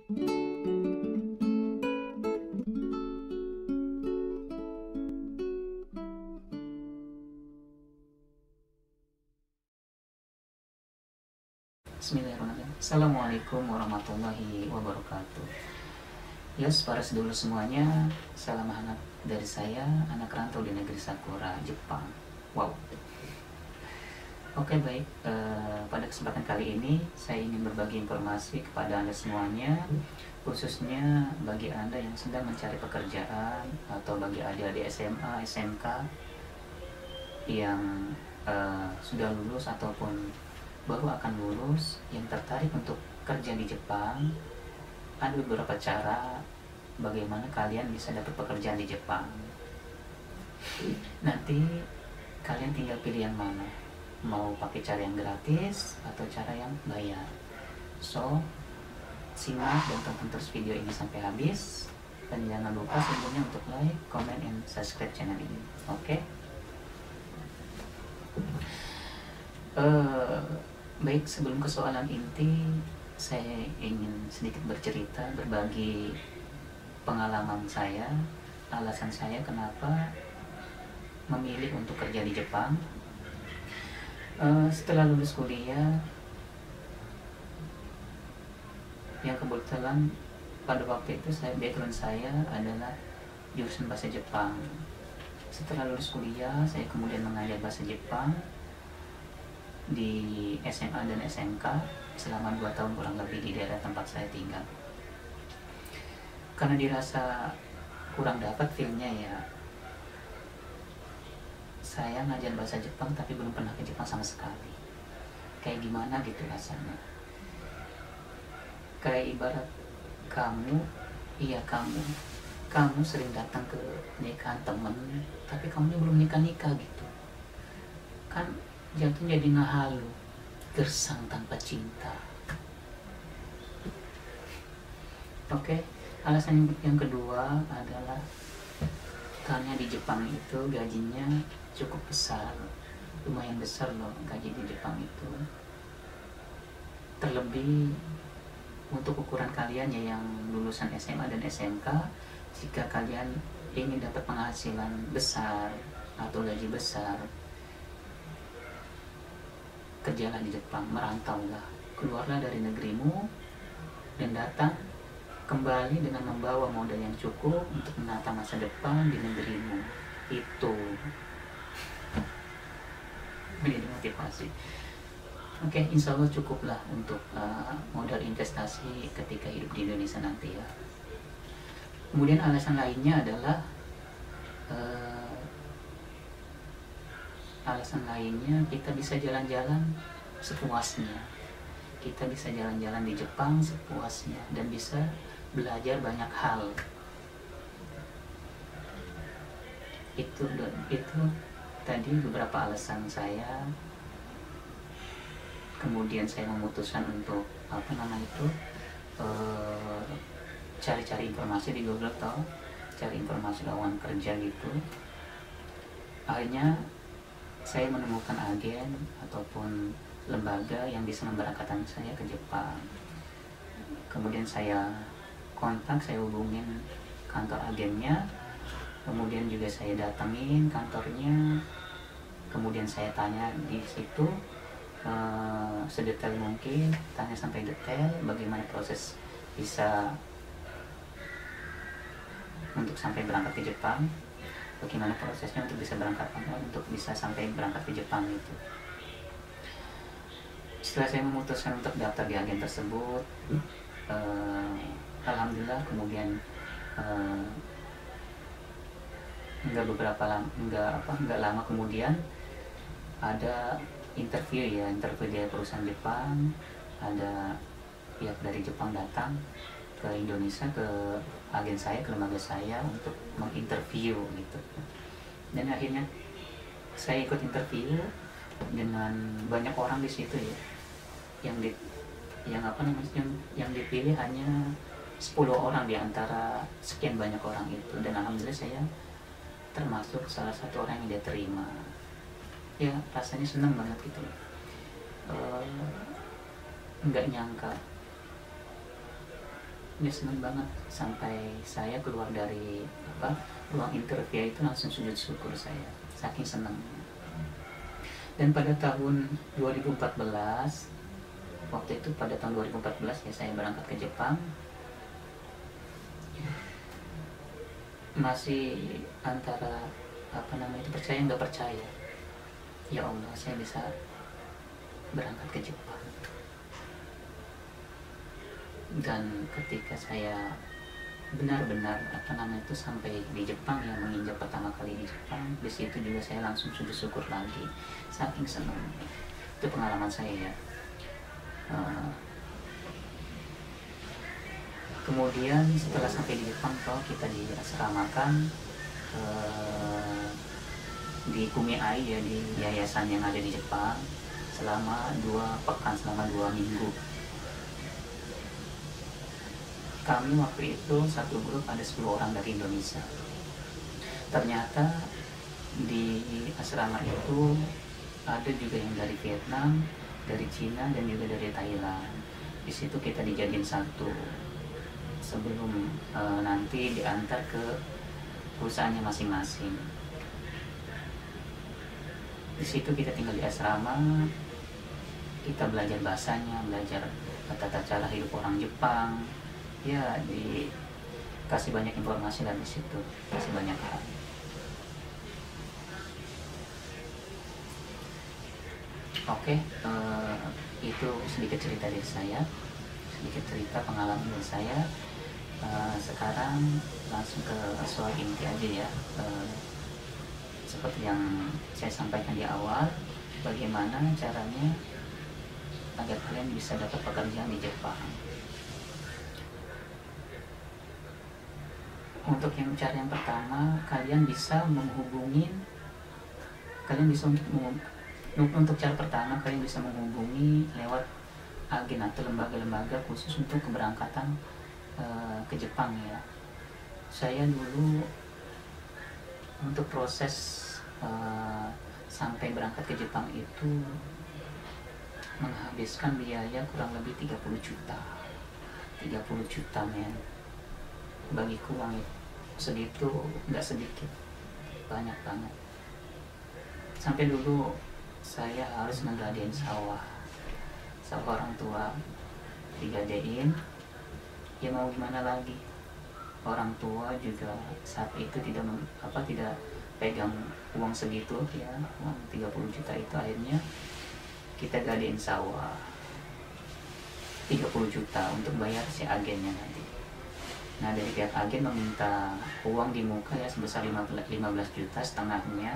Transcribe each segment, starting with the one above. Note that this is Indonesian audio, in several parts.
Bismillahirrahmanirrahim. Assalamualaikum warahmatullahi wabarakatuh. Yes, para sedulur semuanya, salam hangat dari saya, anak rantau di negeri Sakura, Jepang. Wow. Oke, baik. Pada kesempatan kali ini, saya ingin berbagi informasi kepada Anda semuanya, khususnya bagi Anda yang sedang mencari pekerjaan atau bagi adik-adik SMA, SMK yang sudah lulus ataupun baru akan lulus yang tertarik untuk kerja di Jepang. Ada beberapa cara bagaimana kalian bisa dapat pekerjaan di Jepang. Nanti kalian tinggal pilih yang mana, mau pakai cara yang gratis atau cara yang bayar. So, simak dan tonton terus video ini sampai habis, dan jangan lupa sebelumnya untuk like, comment, and subscribe channel ini. Oke? Baik, sebelum ke soalan inti, saya ingin sedikit bercerita, berbagi pengalaman saya, alasan saya kenapa memilih untuk kerja di Jepang. Setelah lulus kuliah, yang kebetulan pada waktu itu background saya adalah jurusan bahasa Jepang. Setelah lulus kuliah, saya kemudian mengajar bahasa Jepang di SMA dan SMK selama 2 tahun kurang lebih di daerah tempat saya tinggal. Karena dirasa kurang dapat feel-nya ya, saya ngajar bahasa Jepang tapi belum pernah ke Jepang sama sekali. Kayak gimana gitu rasanya. Kayak ibarat kamu sering datang ke nikahan temen, tapi kamunya belum nikah-nikah gitu. Kan jatuh jadi ngahalu, gersang tanpa cinta. Oke, alasan yang kedua adalah karena di Jepang itu gajinya cukup besar, lumayan besar loh gaji di Jepang itu. Terlebih untuk ukuran kalian ya yang lulusan SMA dan SMK, jika kalian ingin dapat penghasilan besar atau gaji besar, kerjalah di Jepang, merantaulah, keluarlah dari negerimu dan datang kembali dengan membawa modal yang cukup untuk menata masa depan di negerimu. Itu menjadi motivasi. Oke, insya Allah cukuplah untuk modal investasi ketika hidup di Indonesia nanti ya. Kemudian alasan lainnya adalah kita bisa jalan-jalan sepuasnya. Kita bisa jalan-jalan di Jepang sepuasnya dan bisa belajar banyak hal. Itu tadi beberapa alasan saya. Kemudian saya memutuskan untuk cari-cari informasi di Google atau cari informasi lowongan kerja gitu. Akhirnya saya menemukan agen ataupun lembaga yang bisa memberangkatkan saya ke Jepang. Kemudian saya hubungin kantor agennya, kemudian juga saya datangin kantornya, kemudian saya tanya di situ sedetail mungkin, tanya sampai detail bagaimana proses bisa untuk sampai berangkat ke Jepang, bagaimana prosesnya untuk bisa sampai berangkat ke Jepang itu. Setelah saya memutuskan untuk daftar di agen tersebut, alhamdulillah kemudian nggak lama kemudian ada interview dari perusahaan Jepang. Ada pihak dari Jepang datang ke Indonesia, ke agen saya, ke lembaga saya untuk menginterview gitu. Dan akhirnya saya ikut interview dengan banyak orang di situ ya. Yang dipilih hanya 10 orang di antara sekian banyak orang itu, dan alhamdulillah saya termasuk salah satu orang yang dia terima. Ya rasanya senang banget gitu. Nggak nyangka Ya senang banget, sampai saya keluar dari ruang interview itu langsung sujud syukur saya, saking senang. Dan pada tahun 2014, waktu itu pada tahun 2014 ya saya berangkat ke Jepang, masih antara percaya nggak percaya, ya Allah saya bisa berangkat ke Jepang. Dan ketika saya benar-benar sampai di Jepang, ya menginjak pertama kali di Jepang, di situ juga saya langsung sujud syukur lagi, saking senang. Itu pengalaman saya ya. Kemudian setelah sampai di Jepang, kita diasramakan di Kumeai ya, di yayasan yang ada di Jepang selama 2 pekan, selama 2 minggu. Kami waktu itu satu grup ada 10 orang dari Indonesia. Ternyata di asrama itu ada juga yang dari Vietnam, dari Cina, dan juga dari Thailand. Di situ kita dijadiin satu sebelum nanti diantar ke perusahaannya masing-masing. Di situ kita tinggal di asrama, kita belajar bahasanya, belajar tata cara hidup orang Jepang. Ya, dikasih banyak informasi dari situ, kasih banyak hal. Oke, itu sedikit cerita dari saya, sedikit cerita pengalaman dari saya. Sekarang langsung ke soal inti aja ya. Seperti yang saya sampaikan di awal, bagaimana caranya agar kalian bisa dapat pekerjaan di Jepang. Untuk cara yang pertama, kalian bisa untuk cara pertama kalian bisa menghubungi lewat agen atau lembaga-lembaga khusus untuk keberangkatan ke Jepang ya. Saya dulu untuk proses sampai berangkat ke Jepang itu menghabiskan biaya kurang lebih 30 juta men. Bagiku uang segitu nggak sedikit, banyak banget. Sampai dulu saya harus menggadein sawah orang tua, digadein. Ya mau gimana lagi, orang tua juga saat itu tidak pegang uang segitu ya, uang 30 juta itu. Akhirnya kita gadein sawah 30 juta untuk bayar si agennya nanti. Nah, dari pihak agen meminta uang di muka ya sebesar 15 juta, setengahnya.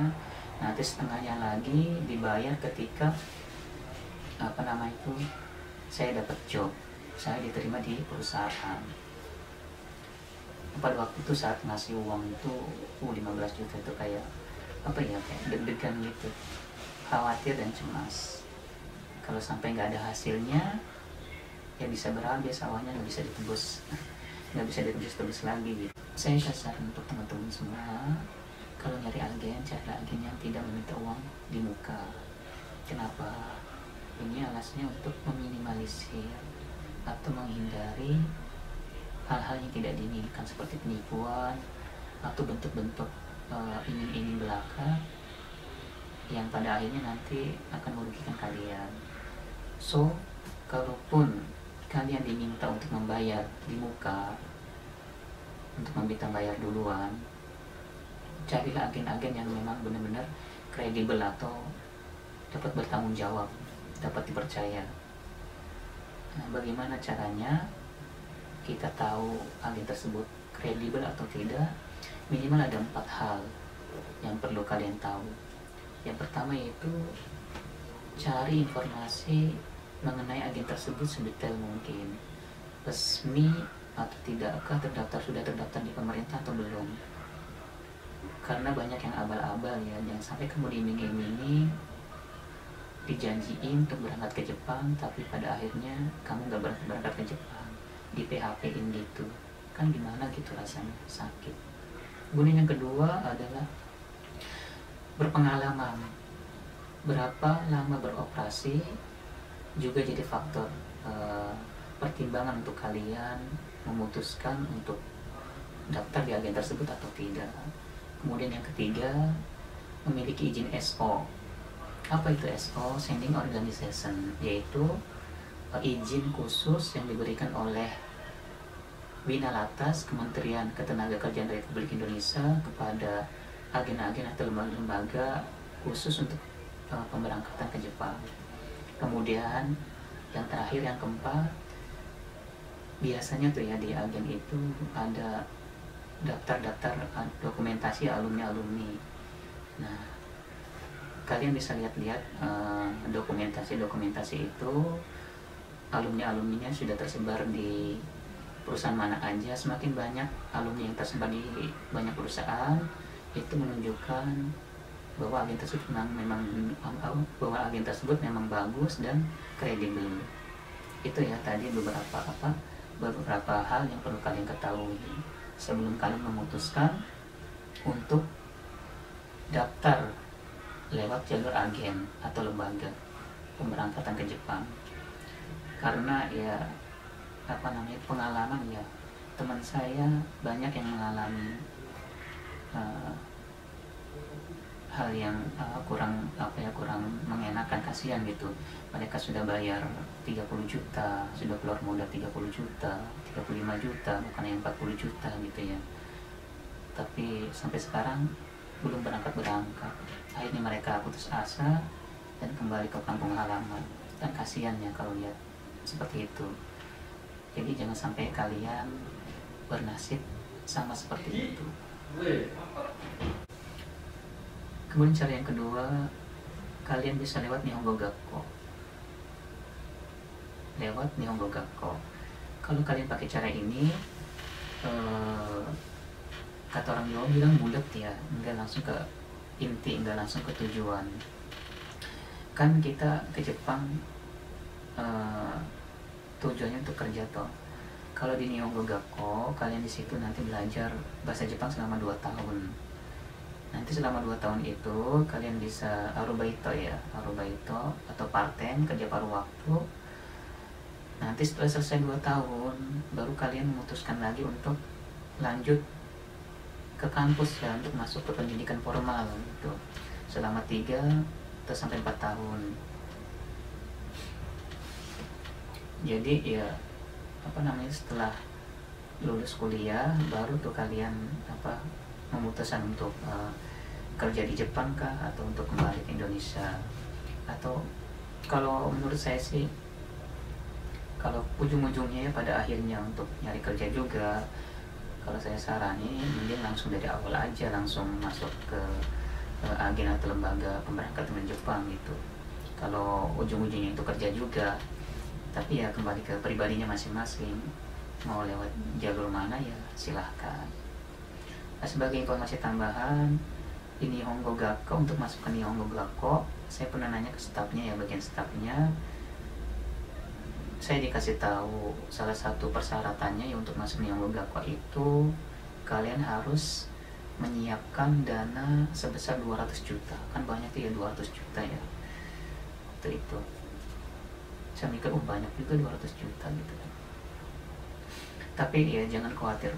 Nanti setengahnya lagi dibayar ketika saya dapat job, saya diterima di perusahaan. Pada waktu itu saat ngasih uang itu 15 juta itu kayak deg-degan gitu, khawatir dan cemas. Kalau sampai nggak ada hasilnya, ya bisa berhabis sawahnya, nggak bisa ditebus lagi gitu. Saya saran untuk teman-teman semua, kalau nyari agen, cari agen yang tidak meminta uang di muka. Kenapa? Ini alasannya untuk meminimalisir atau menghindari hal-hal yang tidak diinginkan seperti penipuan atau bentuk-bentuk iming-iming belaka yang pada akhirnya nanti akan merugikan kalian. So, kalaupun kalian diminta untuk membayar di muka, untuk meminta bayar duluan, carilah agen-agen yang memang benar-benar kredibel atau dapat bertanggung jawab, dapat dipercaya. Nah, bagaimana caranya kita tahu agen tersebut kredibel atau tidak? Minimal ada 4 hal yang perlu kalian tahu. Yang pertama yaitu cari informasi mengenai agen tersebut sedetail mungkin. Resmi atau tidakkah, sudah terdaftar di pemerintah atau belum. Karena banyak yang abal-abal ya, jangan sampai kamu diiming-imingi, dijanjiin untuk berangkat ke Jepang, tapi pada akhirnya kamu gak berangkat ke Jepang, di PHP-in gitu. Kan gimana gitu rasanya, sakit. Kemudian yang kedua adalah berpengalaman. Berapa lama beroperasi juga jadi faktor pertimbangan untuk kalian memutuskan untuk daftar di agen tersebut atau tidak. Kemudian yang ketiga, memiliki izin SO. Apa itu SO? Sending Organization, yaitu izin khusus yang diberikan oleh Winalatas, Kementerian Ketenagakerjaan Republik Indonesia, kepada agen-agen atau lembaga khusus untuk pemberangkatan ke Jepang. Kemudian yang terakhir, yang keempat, biasanya tuh ya di agen itu ada daftar-daftar dokumentasi alumni-alumni. Nah, kalian bisa lihat-lihat dokumentasi itu, alumni-alumninya sudah tersebar di perusahaan mana aja. Semakin banyak alumni yang tersebar di banyak perusahaan, itu menunjukkan bahwa agen tersebut memang bagus dan kredibel. Itu ya tadi beberapa hal yang perlu kalian ketahui sebelum kalian memutuskan untuk daftar lewat jalur agen atau lembaga pemberangkatan ke Jepang. Karena ya pengalaman ya, teman saya banyak yang mengalami hal yang kurang mengenakan, kasihan gitu. Mereka sudah bayar 30 juta, sudah keluar modal 30 juta, 35 juta, bukan yang 40 juta gitu ya. Tapi sampai sekarang belum berangkat. Akhirnya mereka putus asa dan kembali ke kampung halaman. Dan kasihannya kalau lihat seperti itu. Jadi jangan sampai kalian bernasib sama seperti itu. Kemudian cara yang kedua, kalian bisa lewat Nihongo Gakko. Kalau kalian pakai cara ini, kata orang Jawa bilang bulat ya, enggak langsung ke inti, enggak langsung ke tujuan. Kan kita ke Jepang tujuannya untuk kerja toh. Kalau di Nihongo Gakko, kalian di situ nanti belajar bahasa Jepang selama 2 tahun. Nanti selama 2 tahun itu kalian bisa arubaito atau part-time, kerja paruh waktu. Nanti setelah selesai 2 tahun, baru kalian memutuskan lagi untuk lanjut ke kampus ya, untuk masuk ke pendidikan formal gitu. Selama 3 atau sampai 4 tahun. Jadi ya setelah lulus kuliah baru tuh kalian memutuskan untuk kerja di Jepang kah, atau untuk kembali ke Indonesia. Atau kalau menurut saya sih, kalau ujung-ujungnya ya pada akhirnya untuk nyari kerja juga, kalau saya sarani mending langsung dari awal aja langsung masuk ke agen atau lembaga pemberangkatan ke Jepang gitu. Kalau ujung-ujungnya itu kerja juga, tapi ya kembali ke pribadinya masing-masing, mau lewat jalur mana ya silahkan. Nah, sebagai informasi tambahan, di Nihongo Gakko, untuk masuk ke Nihongo Gakko, saya pernah nanya ke stafnya ya, bagian stafnya, saya dikasih tahu salah satu persyaratannya ya untuk masuk Nihongo Gakko itu kalian harus menyiapkan dana sebesar 200 juta. Kan banyak tuh ya 200 juta ya. Itu saya mikir banyak juga 200 juta gitu kan. Tapi ya jangan khawatir,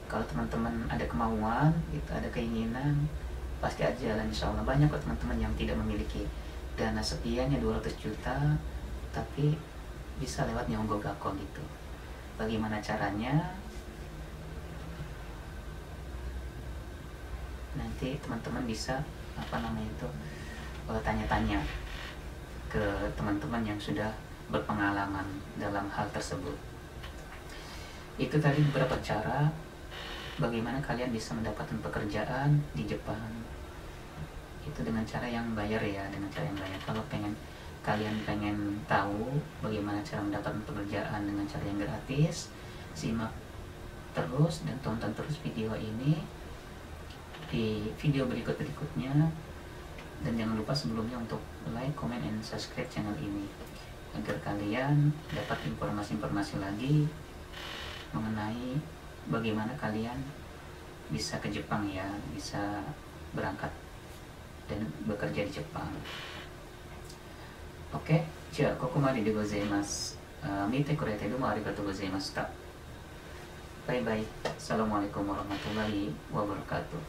kalau teman-teman ada kemauan gitu, ada keinginan, pasti aja jalan, insya Allah. Banyak kok teman-teman yang tidak memiliki dana sekian ya 200 juta, tapi bisa lewat Nihongo Gakko gitu. Bagaimana caranya? Nanti teman-teman bisa tanya-tanya ke teman-teman yang sudah berpengalaman dalam hal tersebut. Itu tadi beberapa cara bagaimana kalian bisa mendapatkan pekerjaan di Jepang. Itu dengan cara yang bayar ya, Kalau kalian pengen tahu bagaimana cara mendapatkan pekerjaan dengan cara yang gratis, simak terus dan tonton terus video ini di video berikutnya. Dan jangan lupa sebelumnya untuk like, comment, and subscribe channel ini agar kalian dapat informasi-informasi lagi mengenai bagaimana kalian bisa ke Jepang ya, bisa berangkat dan bekerja di Jepang. Oke, じゃあここまででございます。見てくれてどうもありがとうございました。Bye bye. Assalamualaikum warahmatullahi wabarakatuh.